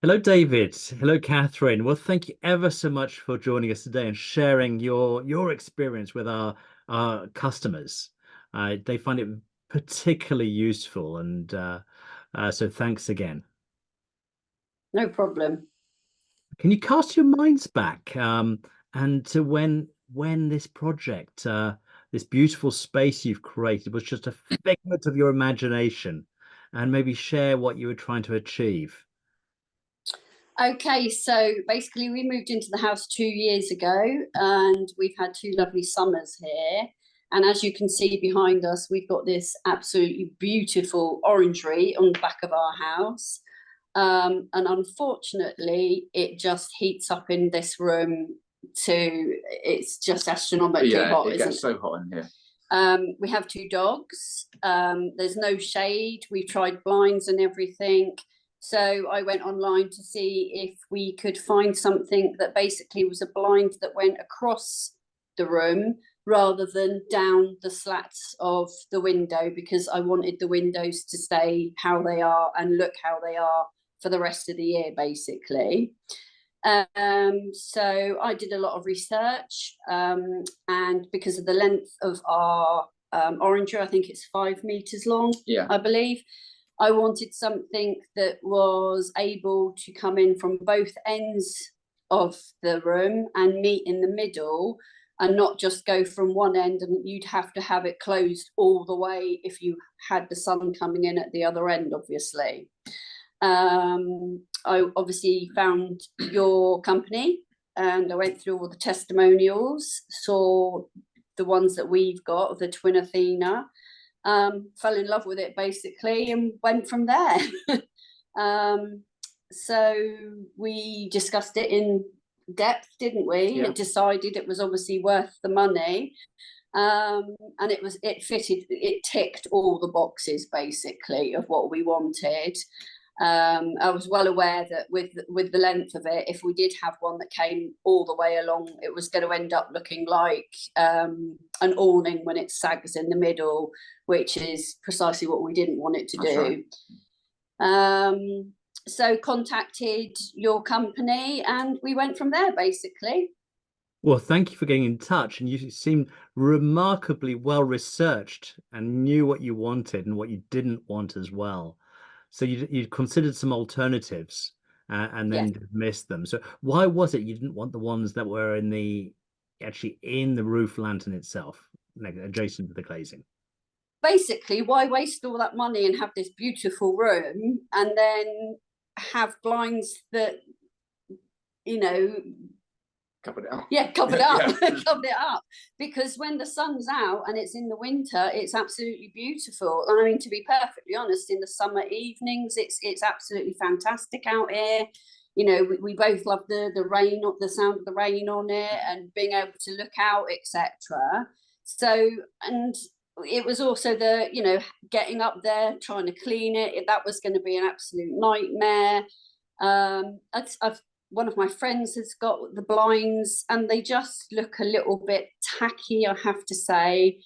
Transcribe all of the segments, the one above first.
Hello, David. Hello, Catherine. Well, thank you ever so much for joining us today and sharing your experience with our customers. They find it particularly useful, and so thanks again. No problem. Can you cast your minds back and to when this project, this beautiful space you've created, was just a figment of your imagination, and maybe share what you were trying to achieve? Okay, so basically, we moved into the house 2 years ago, and we've had two lovely summers here. And as you can see behind us, we've got this absolutely beautiful orangery on the back of our house. And unfortunately, it just heats up in this room to it's just astronomically hot, it isn't gets it? so hot in here. We have two dogs. There's no shade. We've tried blinds and everything. So I went online to see if we could find something that basically was a blind that went across the room rather than down the slats of the window, because I wanted the windows to stay how they are and look how they are for the rest of the year, basically. So I did a lot of research, and because of the length of our orangery, I think it's 5 meters long, Yeah. I believe. I wanted something that was able to come in from both ends of the room and meet in the middle, and not just go from one end, and you'd have to have it closed all the way if you had the sun coming in at the other end, obviously. I obviously found your company, and I went through all the testimonials, saw the ones that we've got, the Twin Athena, fell in love with it basically, and went from there. So we discussed it in depth, didn't we? Yeah. It decided it was obviously worth the money. And it ticked all the boxes basically of what we wanted. I was well aware that with the length of it, if we did have one that came all the way along, it was going to end up looking like an awning when it sags in the middle, which is precisely what we didn't want it to do. Right. So contacted your company, and we went from there basically. Well, thank you for getting in touch, and you seem remarkably well researched and knew what you wanted and what you didn't want as well. So you considered some alternatives and Yes. then missed them. So why was it you didn't want the ones that were actually in the roof lantern itself, like adjacent to the glazing? Basically, why waste all that money and have this beautiful room and then have blinds that, you know, covered it up. Yeah, covered up, Yeah. covered it up. Because when the sun's out and it's in the winter, it's absolutely beautiful. And I mean, to be perfectly honest, in the summer evenings, it's absolutely fantastic out here. You know, we both love the rain, the sound of the rain on it, and being able to look out, etc. So, and it was also getting up there, trying to clean it. That was going to be an absolute nightmare. I've one of my friends has got the blinds, and they just look a little bit tacky, I have to say.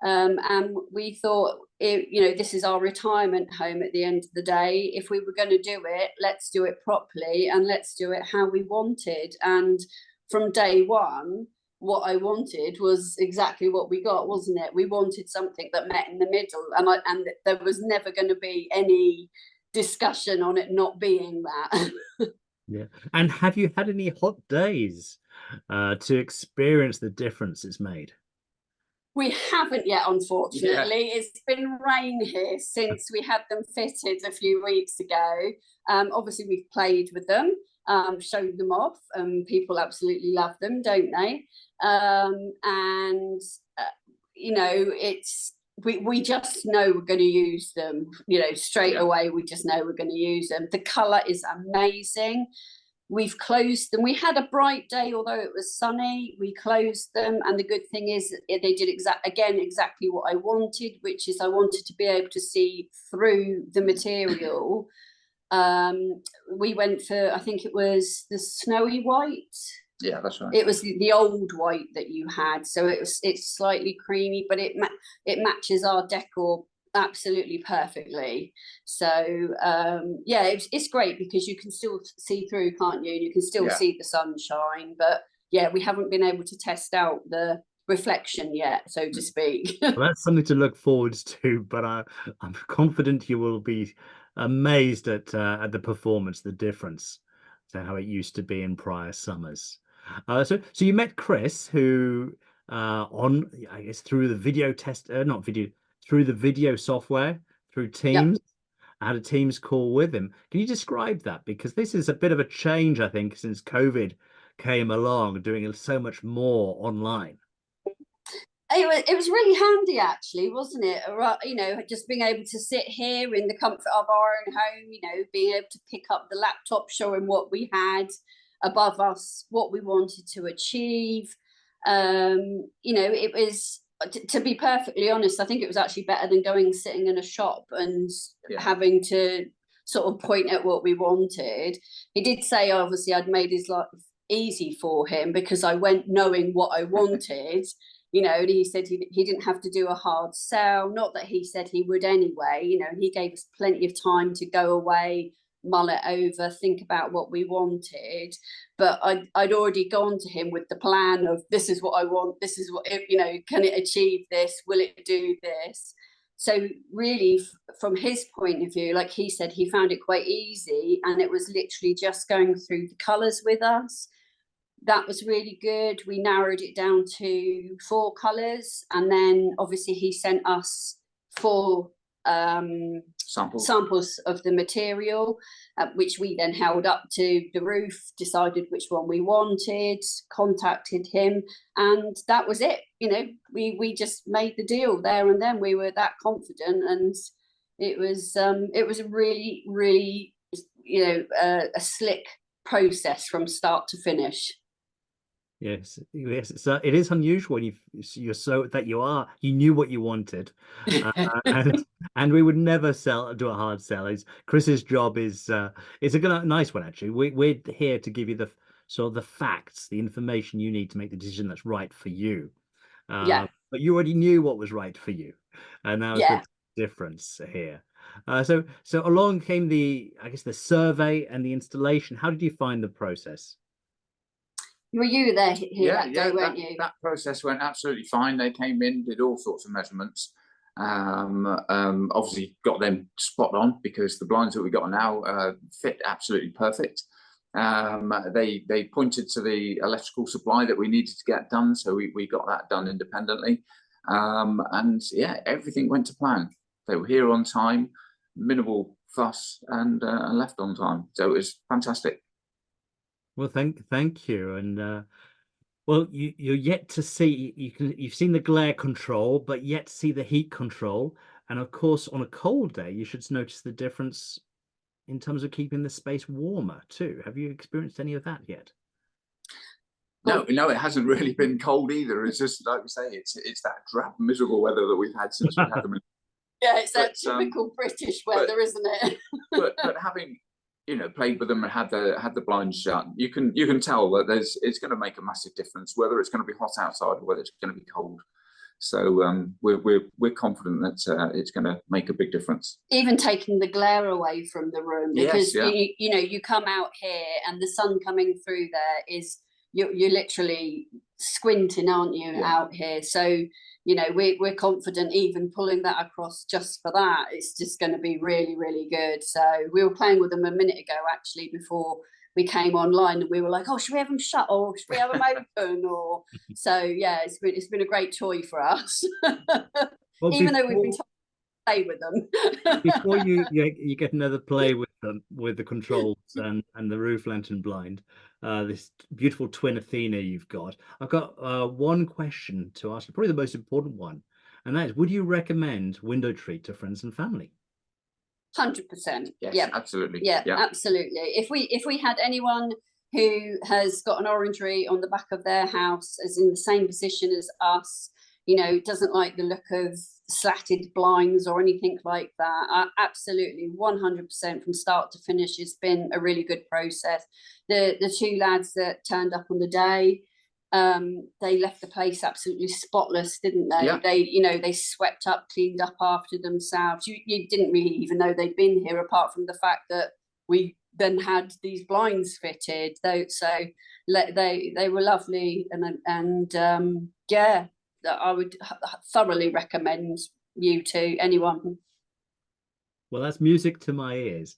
And we thought, this is our retirement home at the end of the day. If we were going to do it, let's do it properly, and let's do it how we wanted. And from day one, what I wanted was exactly what we got, wasn't it? We wanted something that met in the middle, and there was never going to be any discussion on it not being that. Yeah. And have you had any hot days to experience the difference it's made? We haven't yet, unfortunately. Yeah. It's been rain here since we had them fitted a few weeks ago. Obviously, we've played with them, showed them off, and people absolutely love them, don't they? And it's we just know we're going to use them. Straight away, we just know we're going to use them. The colour is amazing. We've closed them. We had a bright day, although it was sunny. We closed them, and the good thing is they did exactly what I wanted, which is I wanted to be able to see through the material. We went for, I think it was the snowy white. Yeah, that's right. It was the old white that you had, so it's slightly creamy, but it matches our decor absolutely perfectly. So yeah, it's great because you can still see through, can't you? You can still see the sunshine, but yeah, we haven't been able to test out the reflection yet, so to speak. Well, that's something to look forward to, but I'm confident you will be amazed at the performance, the difference to how it used to be in prior summers. So you met Chris, who on, I guess, through the video test, not video, through the video software, through Yep. Teams. I had a Teams call with him. Can you describe that? Because this is a bit of a change, I think, since COVID came along, doing so much more online. It was really handy, actually, wasn't it? You know, just being able to sit here in the comfort of our own home, you know, being able to pick up the laptop, showing what we had above us, what we wanted to achieve. You know, it was, to be perfectly honest, I think it was actually better than going sitting in a shop and having to sort of point at what we wanted. He did say, obviously, I'd made his life easy for him because I went knowing what I wanted. You know, and he said he didn't have to do a hard sell. Not that he said he would anyway, you know, and he gave us plenty of time to go away, mull it over, think about what we wanted. But I'd already gone to him with the plan of, this is what I want, this is what, you know, can it achieve this? Will it do this? So really, from his point of view, like he said, he found it quite easy, and it was literally just going through the colours with us. That was really good. We narrowed it down to 4 colours, and then obviously he sent us 4 samples of the material, which we then held up to the roof, decided which one we wanted, contacted him, and that was it. You know, we just made the deal there and then. We were that confident, and it was a really, really, you know, a slick process from start to finish. Yes, so it is unusual when you're so that you knew what you wanted, and we would never do a hard sell. Chris's job is it's a nice one, actually. We're here to give you the sort of the facts, the information you need to make the decision that's right for you. But you already knew what was right for you, and that was the difference here. So along came I guess the survey and the installation. How did you find the process? Were you there that day, weren't you? That process went absolutely fine. They came in, did all sorts of measurements. Obviously got them spot on because the blinds that we got now fit absolutely perfect. They pointed to the electrical supply that we needed to get done, so we got that done independently. And yeah, everything went to plan. They were here on time, minimal fuss, and left on time. So it was fantastic. Well, thank you, and well, you're yet to see. You've seen the glare control, but yet to see the heat control, and of course, on a cold day, you should notice the difference in terms of keeping the space warmer too. Have you experienced any of that yet? No, it hasn't really been cold either. It's just like we say, it's that drab, miserable weather that we've had since we had them. Yeah, it's that typical British weather, isn't it? but having, you know, played with them and had the blinds shut, you can tell that it's going to make a massive difference whether it's going to be hot outside or whether it's going to be cold. So we're confident that it's going to make a big difference. Even taking the glare away from the room, because you know, you come out here and the sun coming through there is you're literally squinting, aren't you, out here? So you know, we're confident even pulling that across just for that. It's just going to be really, really good. So we were playing with them a minute ago, actually, before we came online, and we were like, oh, should we have them shut, or should we have them open? Or so yeah, it's been a great toy for us. Well, even though we've been told to play with them. Before you get another play with them, with the controls and the roof lantern blind, this beautiful Twin Athena you've got, I've got one question to ask you, probably the most important one, and that is, would you recommend Window Treat to friends and family? 100%. Yes, absolutely. Yeah, absolutely. If we had anyone who has got an orangery on the back of their house, as in the same position as us, you know, doesn't like the look of slatted blinds or anything like that, absolutely 100% from start to finish. It's been a really good process. The 2 lads that turned up on the day, They left the place absolutely spotless, didn't they? Yeah. They, you know, they swept up, cleaned up after themselves. You didn't really even know they'd been here, apart from the fact that we then had these blinds fitted. They were lovely, and yeah, that I would thoroughly recommend you to anyone. Well, that's music to my ears.